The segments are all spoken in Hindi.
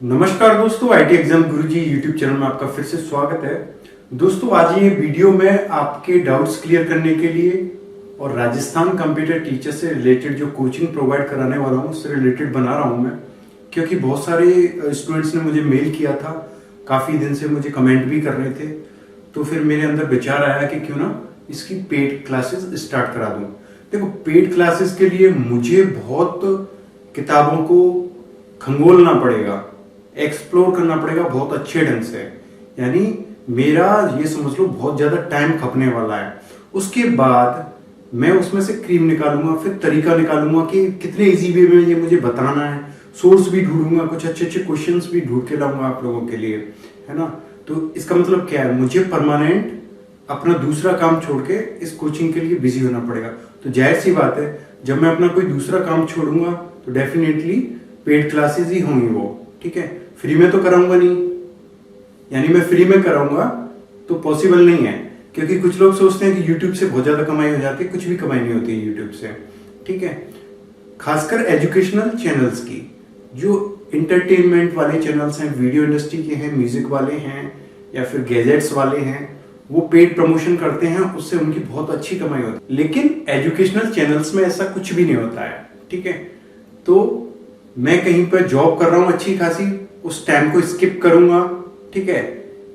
नमस्कार दोस्तों, IT exam Guruji YouTube channel में आपका फिर से स्वागत है। दोस्तों, आज ये वीडियो में आपके डाउट्स क्लियर करने के लिए और राजस्थान कंप्यूटर टीचर से रिलेटेड जो कोचिंग प्रोवाइड कराने वाला हूँ उससे रिलेटेड बना रहा हूँ मैं, क्योंकि बहुत सारे स्टूडेंट्स ने मुझे मेल किया था, काफ़ी दिन से मुझे कमेंट भी कर रहे थे। तो फिर मेरे अंदर विचार आया कि क्यों ना इसकी पेड क्लासेस स्टार्ट करा दूँ। देखो, पेड क्लासेस के लिए मुझे बहुत किताबों को खंगोलना पड़ेगा, एक्सप्लोर करना पड़ेगा बहुत अच्छे ढंग से। यानी मेरा ये समझ लो बहुत ज्यादा टाइम खपने वाला है। उसके बाद मैं उसमें से क्रीम निकालूंगा, फिर तरीका निकालूंगा कि कितने इजी वे में ये मुझे बताना है। सोर्स भी ढूंढूंगा, कुछ अच्छे अच्छे क्वेश्चंस भी ढूंढ के लाऊंगा आप लोगों के लिए, है ना। तो इसका मतलब क्या है, मुझे परमानेंट अपना दूसरा काम छोड़ के इस कोचिंग के लिए बिजी होना पड़ेगा। तो जाहिर सी बात है, जब मैं अपना कोई दूसरा काम छोड़ूंगा तो डेफिनेटली पेड क्लासेस ही होंगी वो, ठीक है। फ्री में तो कराऊंगा नहीं, यानी मैं फ्री में कराऊंगा तो पॉसिबल नहीं है, क्योंकि कुछ लोग सोचते हैं कि यूट्यूब से बहुत ज्यादा कमाई हो जाती है। कुछ भी कमाई नहीं होती है यूट्यूब से, ठीक है। खासकर एजुकेशनल चैनल्स की, जो इंटरटेनमेंट वाले चैनल्स हैं, वीडियो इंडस्ट्री के हैं, म्यूजिक वाले हैं या फिर गैजेट्स वाले हैं, वो पेड प्रमोशन करते हैं, उससे उनकी बहुत अच्छी कमाई होती है। लेकिन एजुकेशनल चैनल्स में ऐसा कुछ भी नहीं होता है, ठीक है। तो मैं कहीं पर जॉब कर रहा हूं अच्छी खासी, उस टाइम को स्किप करूंगा, ठीक है,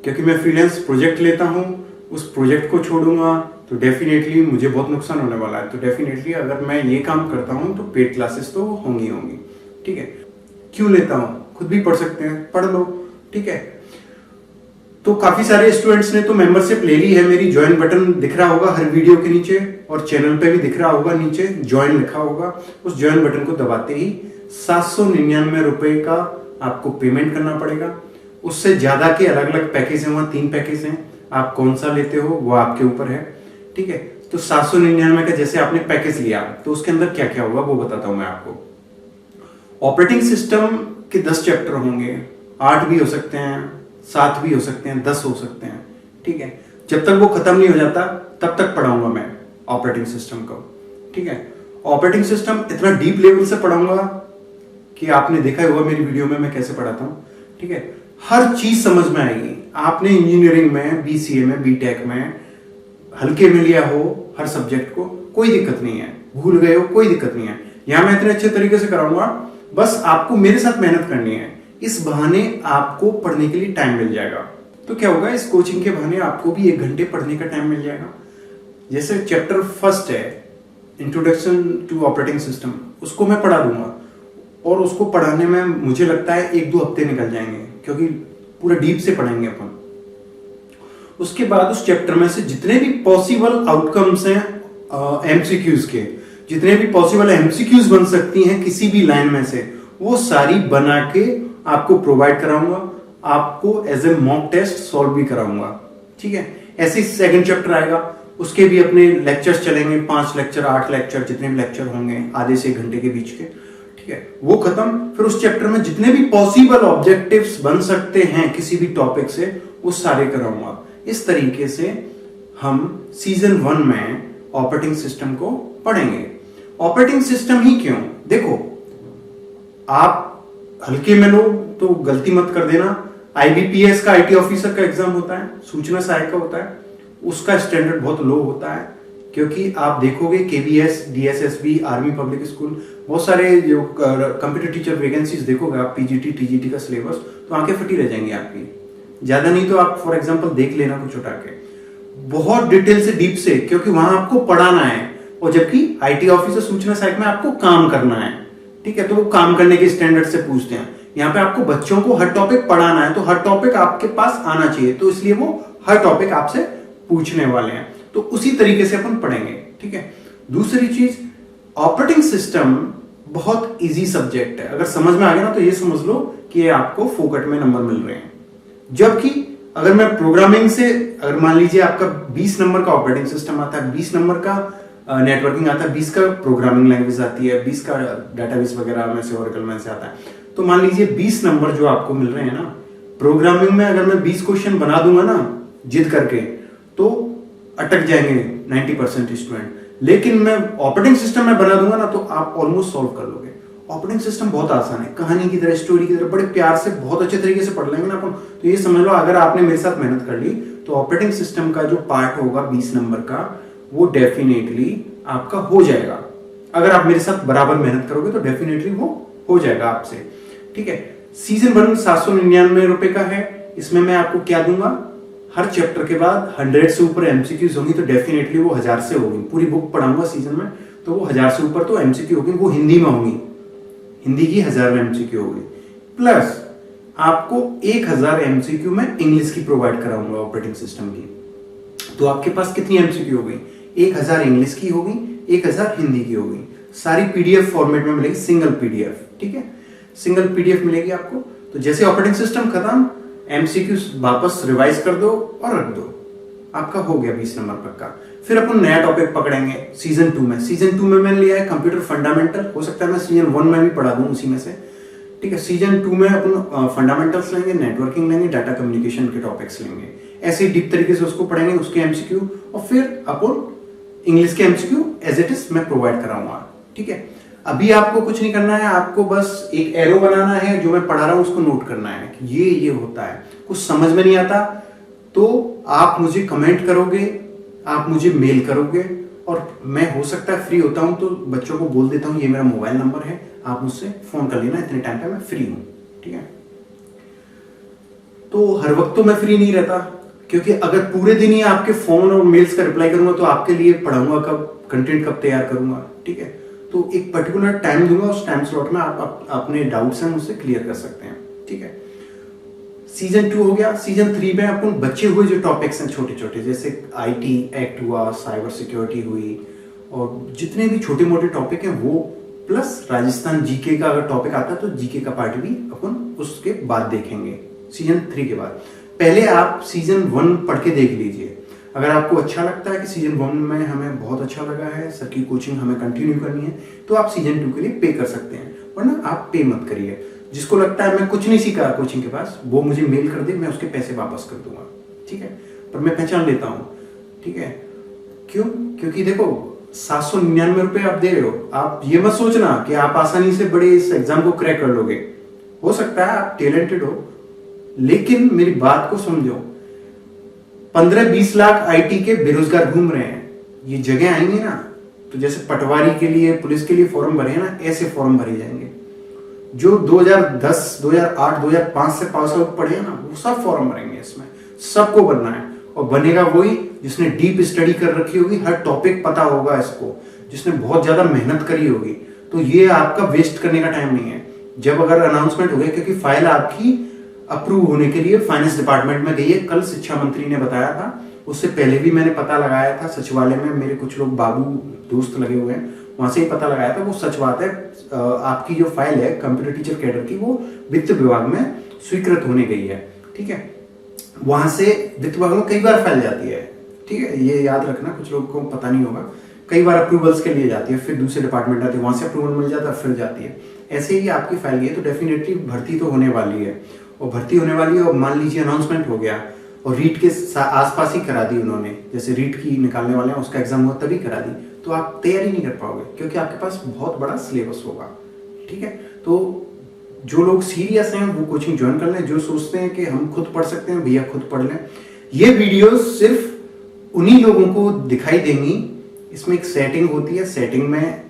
क्योंकि मैं फ्रीलांस प्रोजेक्ट लेता हूं, उस प्रोजेक्ट को छोड़ूंगा तो डेफिनेटली मुझे बहुत नुकसान होने वाला है। तो डेफिनेटली अगर मैं ये काम करता हूं तो पेड क्लासेस तो होंगी, ठीक है। क्यों लेता हूं, खुद भी पढ़ सकते हैं, पढ़ लो, ठीक है। तो काफी सारे स्टूडेंट्स ने तो मेंबरशिप ले ली है मेरी। ज्वाइन बटन दिख रहा होगा हर वीडियो के नीचे, और चैनल पे भी दिख रहा होगा, नीचे ज्वाइन लिखा होगा। उस ज्वाइन बटन को दबाते ही 799 रुपए का आपको पेमेंट करना पड़ेगा। उससे ज्यादा के अलग अलग पैकेज हैं, वहां 3 पैकेज हैं, आप कौन सा लेते हो वो आपके ऊपर है, ठीक है। तो 799 का जैसे आपने पैकेज लिया तो उसके अंदर क्या क्या होगा वो बताता हूं मैं आपको। ऑपरेटिंग सिस्टम के 10 चैप्टर होंगे, 8 भी हो सकते हैं, 7 भी हो सकते हैं, 10 हो सकते हैं, ठीक है। जब तक वो खत्म नहीं हो जाता तब तक पढ़ाऊंगा मैं ऑपरेटिंग सिस्टम को, ठीक है। ऑपरेटिंग सिस्टम इतना डीप लेवल से पढ़ाऊंगा कि आपने देखा होगा मेरी वीडियो में मैं कैसे पढ़ाता हूं, ठीक है। हर चीज समझ में आएगी। आपने इंजीनियरिंग में, बीसीए में, बीटेक में हल्के में लिया हो हर सब्जेक्ट को, कोई दिक्कत नहीं है। भूल गए हो, कोई दिक्कत नहीं है। यहां मैं इतने अच्छे तरीके से कराऊंगा, बस आपको मेरे साथ मेहनत करनी है। इस बहाने आपको पढ़ने के लिए टाइम मिल जाएगा। तो क्या होगा, इस कोचिंग के बहाने आपको भी 1 घंटे पढ़ने का टाइम मिल जाएगा। जैसे चैप्टर फर्स्ट है इंट्रोडक्शन टू ऑपरेटिंग सिस्टम, उसको मैं पढ़ा दूंगा, और उसको पढ़ाने में मुझे लगता है 1-2 हफ्ते निकल जाएंगे, क्योंकि पूरा डीप से पढ़ेंगे अपन। उसके बाद उस चैप्टर में से जितने भी पॉसिबल आउटकम्स हैं एमसीक्यूज के, जितने भी पॉसिबल एमसीक्यूज बन सकती हैं किसी भी लाइन में से, वो सारी बना के आपको प्रोवाइड कराऊंगा। आपको as a mock test solve भी कराऊंगा, ठीक है। ऐसे सेकंड चैप्टर आएगा, उसके भी अपने लेक्चर्स चलेंगे, 5 लेक्चर, 8 लेक्चर, जितने भी लेक्चर होंगे आधे से 1 घंटे के बीच के, ठीक है। वो खत्म। फिर उस चैप्टर में जितने भी पॉसिबल ऑब्जेक्टिव्स बन सकते हैं किसी भी टॉपिक से, वो सारे कराऊंगा। इस तरीके से हम सीजन 1 में ऑपरेटिंग सिस्टम को पढ़ेंगे। ऑपरेटिंग सिस्टम ही क्यों, देखो, आप हल्के में लो तो गलती मत कर देना। आईबीपीएस का, आईटी ऑफिसर का एग्जाम होता है, सूचना सहायक का होता है, उसका स्टैंडर्ड बहुत लो होता है, क्योंकि आप देखोगे KVS, DSSB, army public school, बहुत सारे जो कंप्यूटर टीचर वैकेंसीज देखोगे आप, पीजीटी, टीजीटी का सिलेबस, तो आंखें फटी रह जाएंगी आपकी। ज्यादा नहीं तो आप फॉर एग्जांपल देख लेना कुछ उठा के, बहुत डिटेल से, डीप से, क्योंकि वहां आपको पढ़ाना है। और जबकि आईटी ऑफिसर, सूचना सहायक में आपको काम करना है, ठीक है। तो वो काम करने के स्टैंडर्ड से पूछते हैं। यहाँ पे आपको बच्चों को हर टॉपिक पढ़ाना है, तो हर टॉपिक आपके पास आना चाहिए, तो इसलिए वो हर टॉपिक आपसे पूछने वाले हैं। तो उसी तरीके से अपन पढ़ेंगे, ठीक है। दूसरी चीज, ऑपरेटिंग सिस्टम बहुत इजी सब्जेक्ट है। अगर समझ में आ गया ना तो ये समझ लो कि ये आपको फोकट में नंबर मिल रहे हैं। जबकि अगर मैं प्रोग्रामिंग से, अगर मान लीजिए आपका 20 नंबर का ऑपरेटिंग सिस्टम आता है, 20 नंबर का नेटवर्किंग आता है, 20 का प्रोग्रामिंग लैंग्वेज आती है, 20 का डाटाबेस वगैरह में से, ओरेकल में से आता है, तो मान लीजिए 20 नंबर जो आपको मिल रहे हैं ना प्रोग्रामिंग में, अगर मैं 20 क्वेश्चन बना दूंगा ना जिद करके, तो अटक जाएंगे 90% स्टूडेंट। लेकिन मैं ऑपरेटिंग सिस्टम में बना दूंगा ना तो आप ऑलमोस्ट सॉल्व कर लोगे। ऑपरेटिंग सिस्टम बहुत आसान है, कहानी की तरह, स्टोरी की तरह, बड़े प्यार से बहुत अच्छे तरीके से पढ़ लेंगे ना अपन। तो ये समझ लो अगर आपने मेरे साथ मेहनत कर ली तो ऑपरेटिंग सिस्टम का जो पार्ट होगा 20 नंबर का वो डेफिनेटली आपका हो जाएगा। अगर आप मेरे साथ बराबर मेहनत करोगे तो डेफिनेटली वो हो जाएगा आपसे, ठीक है। सीजन 1 799 रुपए का है। इसमें मैं आपको क्या दूंगा, हर चैप्टर के बाद 100 से ऊपर एमसीक्यूज होंगी तो डेफिनेटली वो 1000 से होगी। पूरी बुक पढ़ाऊंगा सीजन में तो वो 1000 से ऊपर तो एमसीक्यू होगी, वो हिंदी में होंगी, हिंदी की 1000 एमसीक्यू होगी। प्लस आपको 1000 एमसीक्यू में इंग्लिश की प्रोवाइड कराऊंगा ऑपरेटिंग सिस्टम की। तो आपके पास कितनी एमसीक्यू हो गई, 1000 इंग्लिश की होगी, 1000 हिंदी की होगी। सारी पीडीएफ फॉर्मेट में मिलेगी, सिंगल पीडीएफ, ठीक है, सिंगल पीडीएफ मिलेगी आपको। तो जैसे ऑपरेटिंग सिस्टम खत्म, एमसीक्यू वापस रिवाइज कर दो और रख दो, आपका हो गया 20 नंबर पक्का। फिर अपन नया टॉपिक पकड़ेंगे सीजन 2 में। सीजन 2 में मैंने लिया है कंप्यूटर फंडामेंटल, हो सकता है मैं सीजन 1 में भी पढ़ा दूं उसी में से, ठीक है। सीजन 2 में अपन फंडामेंटल्स लेंगे, नेटवर्किंग लेंगे, डाटा कम्युनिकेशन के टॉपिक्स लेंगे, ऐसे डीप तरीके से उसको पढ़ेंगे, उसके एमसीक्यू, और फिर अपन इंग्लिश के एमसीक्यू एज इट इज मैं प्रोवाइड कराऊंगा, ठीक है। अभी आपको कुछ नहीं करना है, आपको बस एक एरो बनाना है, जो मैं पढ़ा रहा हूं उसको नोट करना है कि ये होता है। कुछ समझ में नहीं आता तो आप मुझे कमेंट करोगे, आप मुझे मेल करोगे, और मैं हो सकता है फ्री होता हूं तो बच्चों को बोल देता हूं ये मेरा मोबाइल नंबर है, आप मुझसे फोन कर लेना, इतने टाइम पे मैं फ्री हूं, ठीक है। तो हर वक्त तो मैं फ्री नहीं रहता, क्योंकि अगर पूरे दिन ही आपके फोन और मेल्स का रिप्लाई करूंगा तो आपके लिए पढ़ाऊंगा कब, कंटेंट कब तैयार करूंगा, ठीक है। तो एक पर्टिकुलर टाइम दूंगा, उस टाइम स्लॉट में आप अपने डाउट्स हैं मुझसे क्लियर कर सकते हैं, ठीक है। सीजन 2 हो गया। सीजन 3 में अपन बचे हुए जो टॉपिक्स हैं छोटे छोटे, जैसे आईटी एक्ट हुआ, साइबर सिक्योरिटी हुई, और जितने भी छोटे मोटे टॉपिक हैं वो, प्लस राजस्थान जीके का अगर टॉपिक आता है तो जीके का पार्ट भी अपन उसके बाद देखेंगे सीजन 3 के बाद। पहले आप सीजन 1 पढ़ के देख लीजिए, अगर आपको अच्छा लगता है कि सीजन 1 में हमें बहुत अच्छा लगा है, सर की कोचिंग हमें कंटिन्यू करनी है, तो आप सीजन 2 के लिए पे कर सकते हैं, वरना आप पे मत करिए। जिसको लगता है मैं कुछ नहीं सीखा कोचिंग के पास, वो मुझे मेल कर दे, मैं उसके पैसे वापस कर दूंगा, ठीक है। पर मैं पहचान लेता हूं, ठीक है। क्यों? क्योंकि देखो 799 रुपए आप दे रहे हो, आप ये मत सोचना कि आप आसानी से बड़े इस एग्जाम को क्रैक कर लोगे। हो सकता है आप टैलेंटेड हो, लेकिन मेरी बात को समझो, 15-20 लाख आईटी के बेरोजगार घूम रहे हैं। ये जगह आएंगे ना, तो जैसे पटवारी के लिए, पुलिस के लिए फॉर्म भरे हैं ना, ऐसे फॉर्म भरे जाएंगे। जो 2010, 2008, 2005 से पास आउट पढ़े हैं ना, वो सब फॉर्म भरेंगे। इसमें सबको बनना है, और बनेगा वही जिसने डीप स्टडी कर रखी होगी, हर टॉपिक पता होगा इसको, जिसने बहुत ज्यादा मेहनत करी होगी। तो ये आपका वेस्ट करने का टाइम नहीं है। जब अगर अनाउंसमेंट हो गया, क्योंकि फाइल आपकी अप्रूव होने के लिए फाइनेंस डिपार्टमेंट में गई है, कल शिक्षा मंत्री ने बताया था, उससे पहले भी मैंने पता लगाया था सचिवालय में, मेरे कुछ लोग बाबू दोस्त लगे हुए हैं, वहां से ही पता लगाया था। वो सच बात है, आपकी जो फाइल है कंप्यूटर टीचर कैडर की, वो वित्त विभाग में स्वीकृत होने गई है, ठीक है। वहां से वित्त विभाग में कई बार फाइल जाती है, ठीक है, ये याद रखना, कुछ लोगों को पता नहीं होगा। कई बार अप्रूवल्स के लिए जाती है, फिर दूसरे डिपार्टमेंट आती है, वहां से अप्रूवल मिल जाता है, फिर जाती है। ऐसे ही आपकी फाइल है, तो डेफिनेटली भर्ती तो होने वाली है, और भर्ती होने वाली है, और मान लीजिए अनाउंसमेंट हो गया और रीट के आसपास ही करा दी उन्होंने, जैसे रीट की निकालने वाले हैं उसका एग्जाम हुआ तभी करा दी, तो आप तैयारी नहीं कर पाओगे, क्योंकि आपके पास बहुत बड़ा सिलेबस होगा, ठीक है। तो जो लोग सीरियस हैं वो कोचिंग ज्वाइन कर लें, जो सोचते हैं कि हम खुद पढ़ सकते हैं, भैया खुद पढ़ लें। ये वीडियो सिर्फ उन्हीं लोगों को दिखाई देंगी, इसमें एक सेटिंग होती है, सेटिंग में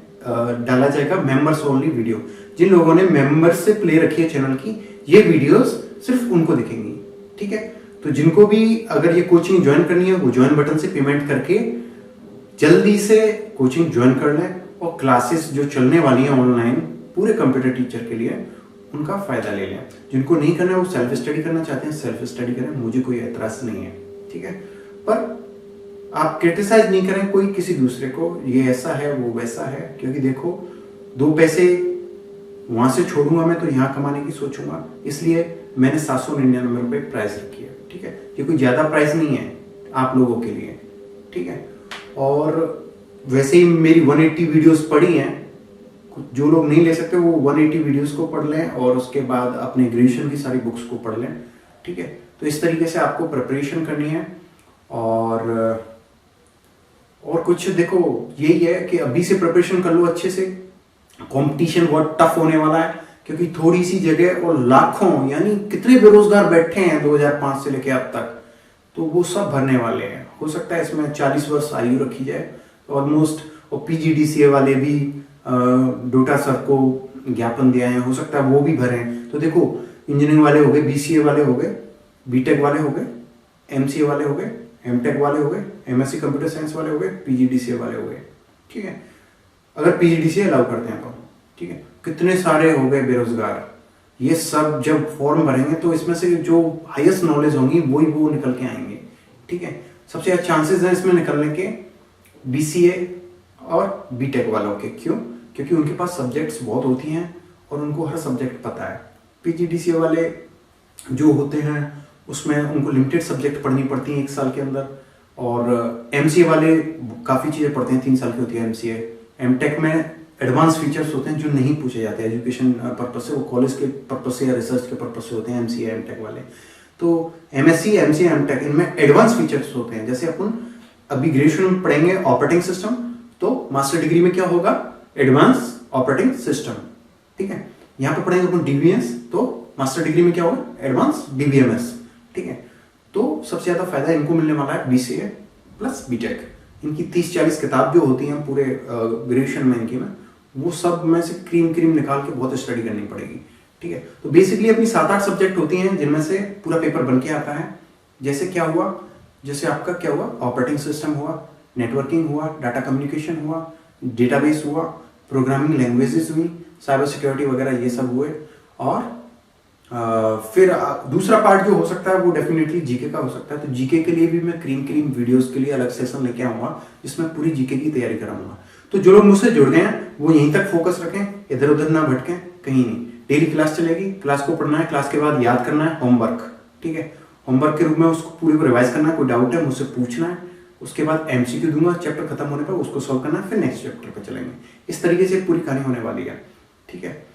डाला जाएगा मेंबर्स ओनली वीडियो। जिन लोगों ने मेंबरशिप ले रखी है चैनल की, ये वीडियोस सिर्फ उनको दिखेंगी, ठीक है। तो जिनको भी अगर ये कोचिंग ज्वाइन करनी है, वो ज्वाइन बटन से पेमेंट करके जल्दी से कोचिंग ज्वाइन कर लें, और क्लासेस जो चलने वाली हैं ऑनलाइन पूरे कंप्यूटर टीचर के लिए, उनका फायदा ले लें। जिनको नहीं करना है, वो सेल्फ स्टडी करना चाहते हैं, सेल्फ स्टडी करें, मुझे कोई एतराज नहीं है, ठीक है। पर आप क्रिटिसाइज नहीं करें कोई किसी दूसरे को, ये ऐसा है वो वैसा है, क्योंकि देखो 2 पैसे वहां से छोड़ूंगा मैं तो यहाँ कमाने की सोचूंगा, इसलिए मैंने 799 रुपए प्राइस रखी है, ठीक है। ये कोई ज्यादा प्राइस नहीं है आप लोगों के लिए, ठीक है। और वैसे ही मेरी 180 वीडियोस पढ़ी हैं, जो लोग नहीं ले सकते वो 180 वीडियोस को पढ़ लें, और उसके बाद अपने ग्रेजुएशन की सारी बुक्स को पढ़ लें, ठीक है। तो इस तरीके से आपको प्रिपरेशन करनी है। और कुछ देखो, यही है कि अभी से प्रिपरेशन कर लो अच्छे से, कंपटीशन बहुत टफ होने वाला है, क्योंकि थोड़ी सी जगह और लाखों यानी कितने बेरोजगार बैठे हैं 2005 से लेकर अब तक, तो वो सब भरने वाले हैं। हो सकता है इसमें 40 वर्ष आयु रखी जाए ऑलमोस्ट, और पीजीडीसीए वाले भी डोटा सर को ज्ञापन दिया है, हो सकता है वो भी भरें। तो देखो इंजीनियरिंग वाले हो गए, बीसीए वाले हो गए, बीटेक वाले हो गए, एमसीए वाले हो गए, एमटेक वाले हो गए, एमएससी कंप्यूटर साइंस वाले हो गए, पीजीडीसीए वाले हो गए, ठीक है, अगर पीजीडीसीए अलाउ करते हैं तो, ठीक है। कितने सारे हो गए बेरोजगार। ये सब जब फॉर्म भरेंगे तो इसमें से जो हाईएस्ट नॉलेज होंगी वही वो निकल के आएंगे, ठीक है। सबसे ज्यादा चांसेस हैं इसमें निकलने के बीसीए और बीटेक वालों के। क्यों? क्योंकि उनके पास सब्जेक्ट्स बहुत होती हैं और उनको हर सब्जेक्ट पता है। पीजीडीसीए वाले जो होते हैं उसमें उनको लिमिटेड सब्जेक्ट पढ़नी पड़ती हैं 1 साल के अंदर, और एमसीए वाले काफ़ी चीज़ें पढ़ते हैं, 3 साल की होती है एमसीए। एमटेक में एडवांस फीचर्स होते हैं जो नहीं पूछे जाते एजुकेशन पर्पज से, वो कॉलेज के पर्पज से या रिसर्च के पर्पज से होते हैं एमसीए एमटेक वाले। तो एमएससी एमसीए एमटेक इनमें एडवांस फीचर्स होते हैं। जैसे अपन अभी ग्रेजुएशन में पढ़ेंगे ऑपरेटिंग सिस्टम, तो मास्टर डिग्री में क्या होगा? एडवांस ऑपरेटिंग सिस्टम, ठीक है। यहाँ पे पढ़ेंगे अपन डीबीएस, तो मास्टर डिग्री में क्या होगा? एडवांस डीबीएमएस, ठीक है। तो सबसे ज्यादा फायदा इनको मिलने वाला है बीसीए प्लस बीटेक। इनकी 30-40 किताब जो होती हैं पूरे ग्रेजुएशन में इनकी में, वो सब में से क्रीम निकाल के बहुत स्टडी करनी पड़ेगी, ठीक है। तो बेसिकली अपनी 7-8 सब्जेक्ट होती हैं जिनमें से पूरा पेपर बन के आता है। जैसे क्या हुआ, जैसे आपका क्या हुआ? ऑपरेटिंग सिस्टम हुआ, नेटवर्किंग हुआ, डाटा कम्युनिकेशन हुआ, डेटाबेस हुआ, प्रोग्रामिंग लैंग्वेजेस हुई, साइबर सिक्योरिटी वगैरह ये सब हुए। और फिर दूसरा पार्ट जो हो सकता है वो डेफिनेटली जीके का हो सकता है। तो जीके के लिए भी मैं क्रीम वीडियोस के लिए अलग सेशन लेके आऊंगा जिसमें पूरी जीके की तैयारी कराऊंगा। तो जो लोग मुझसे जुड़ गए हैं वो यहीं तक फोकस रखें, इधर उधर ना भटकें कहीं नहीं। डेली क्लास चलेगी, क्लास को पढ़ना है, क्लास के बाद याद करना है होमवर्क, ठीक है। होमवर्क के रूप में उसको पूरे को रिवाइज करना है, कोई डाउट है मुझसे पूछना है, उसके बाद एमसीक्यू दूंगा, चैप्टर खत्म होने पर उसको सॉल्व करना है, फिर नेक्स्ट चैप्टर पर चलेंगे। इस तरीके से पूरी कहानी होने वाली है, ठीक है।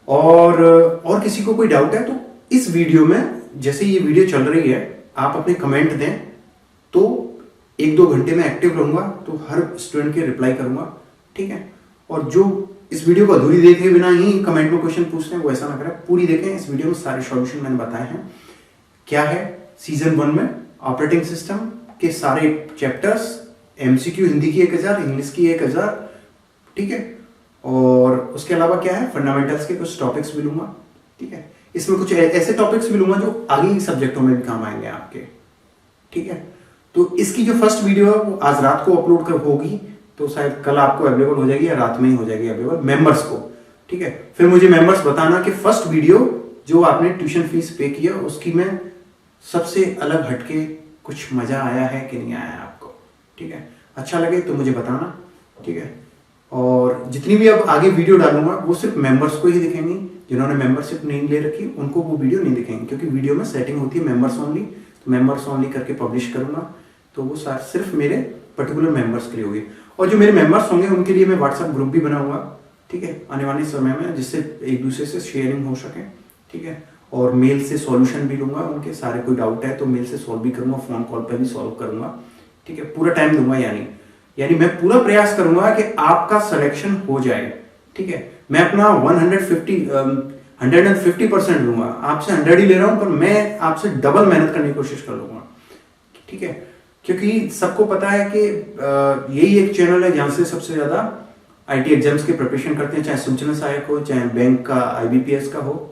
और किसी को कोई डाउट है तो इस वीडियो में, जैसे ये वीडियो चल रही है, आप अपने कमेंट दें तो 1-2 घंटे में एक्टिव रहूंगा, तो हर स्टूडेंट के रिप्लाई करूंगा, ठीक है। और जो इस वीडियो को अधूरी देखे बिना ही कमेंट में क्वेश्चन पूछते हैं वो ऐसा ना करें, पूरी देखें। इस वीडियो में सारे सॉल्यूशन मैंने बताए हैं। क्या है सीजन 1 में ऑपरेटिंग सिस्टम के सारे चैप्टर्स, एमसीक्यू हिंदी की 1000, इंग्लिश की 1000, ठीक है। और उसके अलावा क्या है, फंडामेंटल्स के कुछ टॉपिक्स भी लूंगा, ठीक है। इसमें कुछ ऐसे टॉपिक्स भी लूंगा जो आगे सब्जेक्टों में भी काम आएंगे आपके, ठीक है। तो इसकी जो फर्स्ट वीडियो है वो आज रात को अपलोड कर होगी, तो शायद कल आपको अवेलेबल हो जाएगी या रात में ही हो जाएगी अवेलेबल मेंबर्स को, ठीक है। फिर मुझे मेंबर्स बताना कि फर्स्ट वीडियो जो आपने ट्यूशन फीस पे किया उसकी में सबसे अलग हटके कुछ मजा आया है कि नहीं आया आपको, ठीक है। अच्छा लगे तो मुझे बताना, ठीक है। और जितनी भी अब आगे वीडियो डालूंगा वो सिर्फ मेंबर्स को ही दिखेंगी। जिन्होंने मेंबरशिप नहीं ले रखी उनको वो वीडियो नहीं दिखेंगे, क्योंकि वीडियो में सेटिंग होती है मेंबर्स ओनली, तो मेंबर्स ओनली करके पब्लिश करूंगा, तो वो सिर्फ मेरे पर्टिकुलर मेंबर्स के लिए होगी। और जो मेरे मेंबर्स होंगे उनके लिए मैं व्हाट्सएप ग्रुप भी बनाऊंगा, ठीक है, आने वाले समय में, जिससे एक दूसरे से शेयरिंग हो सके, ठीक है। और मेल से सॉल्यूशन भी लूंगा उनके सारे, कोई डाउट है तो मेल से सॉल्व भी करूंगा, फोन कॉल पर भी सॉल्व करूंगा, ठीक है। पूरा टाइम दूंगा, यानी मैं पूरा प्रयास करूंगा कि आपका सिलेक्शन हो जाए, ठीक है। मैं अपना 150% लूंगा, आपसे 100 ही ले रहा हूं, पर मैं आपसे डबल मेहनत करने की कोशिश कर लूंगा, ठीक है। क्योंकि सबको पता है कि यही एक चैनल है जहां से सबसे ज्यादा आईटी एग्जाम्स के प्रिपरेशन करते हैं, चाहे सूचना सहायक हो, चाहे बैंक का आईबीपीएस का हो।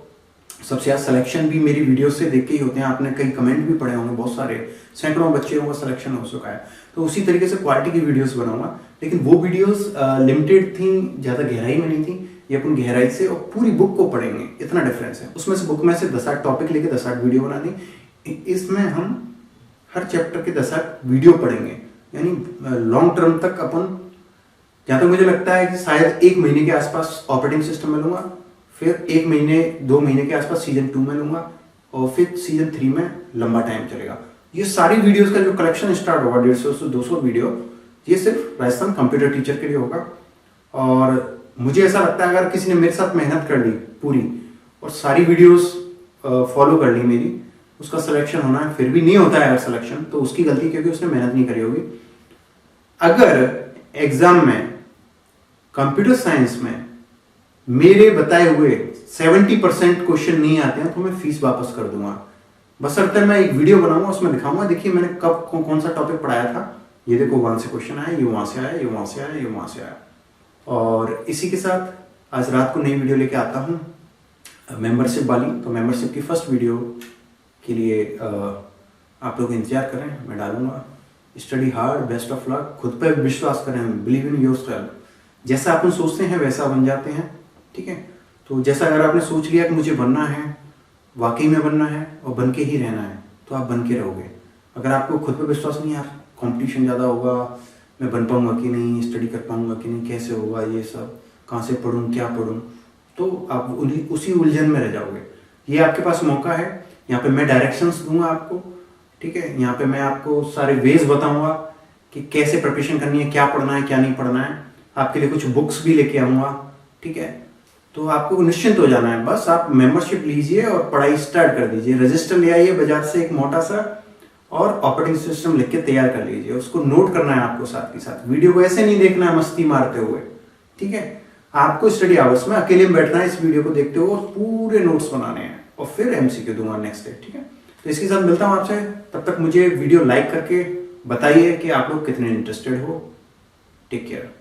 सबसे ज्यादा सिलेक्शन भी मेरी वीडियो से देख के ही होते हैं। आपने कई कमेंट भी पढ़े होंगे, बहुत सारे सैकड़ों बच्चों का सिलेक्शन हो चुका है। तो उसी तरीके से क्वालिटी की वीडियोस बनाऊंगा, लेकिन वो वीडियोस लिमिटेड थी, ज्यादा गहराई में नहीं थी। ये अपन गहराई से और पूरी बुक को पढ़ेंगे, इतना डिफरेंस है। उसमें से बुक में से 10-8 टॉपिक लेके 10-8 वीडियो बना दी। इसमें हम हर चैप्टर के 10-8 वीडियो पढ़ेंगे, यानी लॉन्ग टर्म तक अपन, जहां तक मुझे लगता है कि शायद 1 महीने के आसपास ऑपरेटिंग सिस्टम में लूंगा, फिर 1 महीने 2 महीने के आसपास सीजन 2 में लूंगा, और फिर सीजन 3 में लंबा टाइम चलेगा। ये सारी वीडियोस का जो कलेक्शन स्टार्ट होगा 150 से 200 वीडियो, ये सिर्फ राजस्थान कंप्यूटर टीचर के लिए होगा। और मुझे ऐसा लगता है अगर किसी ने मेरे साथ मेहनत कर ली पूरी और सारी वीडियोस फॉलो कर ली मेरी, उसका सिलेक्शन होना है, फिर भी नहीं होता है अगर सिलेक्शन, तो उसकी गलती, क्योंकि उसने मेहनत नहीं करी होगी। अगर एग्जाम में कंप्यूटर साइंस में मेरे बताए हुए 70% क्वेश्चन नहीं आते हैं तो मैं फीस वापस कर दूंगा। बशर्ते मैं एक वीडियो बनाऊंगा, उसमें दिखाऊंगा देखिए मैंने कब कौन सा टॉपिक पढ़ाया था, ये देखो वहां से क्वेश्चन आया, ये वहां से आया, ये वहां से आया, ये वहां से आया। और इसी के साथ आज रात को नई वीडियो लेके आता हूँ मेंबरशिप वाली। तो मेंबरशिप की फर्स्ट वीडियो के लिए आप लोग इंतजार करें, मैं डालूंगा। Study hard, best of luck, खुद पर विश्वास करें, बिलीव इन योरसेल्फ। जैसा अपन सोचते हैं वैसा बन जाते हैं, ठीक है। तो जैसा अगर आपने सोच लिया कि मुझे बनना है, वाकई में बनना है और बन के ही रहना है, तो आप बन के रहोगे। अगर आपको खुद पर विश्वास नहीं, यार कंपटीशन ज़्यादा होगा, मैं बन पाऊंगा कि नहीं, स्टडी कर पाऊंगा कि नहीं, कैसे होगा ये सब, कहाँ से पढ़ूँ, क्या पढ़ूँ, तो आप उसी उलझन में रह जाओगे। ये आपके पास मौका है, यहाँ पे मैं डायरेक्शंस दूंगा आपको, ठीक है। यहाँ पे मैं आपको सारे वेज बताऊंगा कि कैसे प्रिपरेशन करनी है, क्या पढ़ना है, क्या नहीं पढ़ना है। आपके लिए कुछ बुक्स भी लेके आऊंगा, ठीक है। तो आपको निश्चिंत हो जाना है, बस आप मेंबरशिप लीजिए और पढ़ाई स्टार्ट कर दीजिए। रजिस्टर ले आइए बाजार से एक मोटा सा, और ऑपरेटिंग सिस्टम लिख के तैयार कर लीजिए। उसको नोट करना है आपको साथ के साथ, वीडियो को ऐसे नहीं देखना है मस्ती मारते हुए, ठीक है। आपको स्टडी आवर्स में अकेले में बैठना है, इस वीडियो को देखते हुए पूरे नोट्स बनाने हैं और फिर एमसीक्यू दूंगा नेक्स्ट डे, ठीक है। तो इसके साथ मिलता हूं आपसे, तब तक मुझे वीडियो लाइक करके बताइए कि आप लोग कितने इंटरेस्टेड हो। Take care.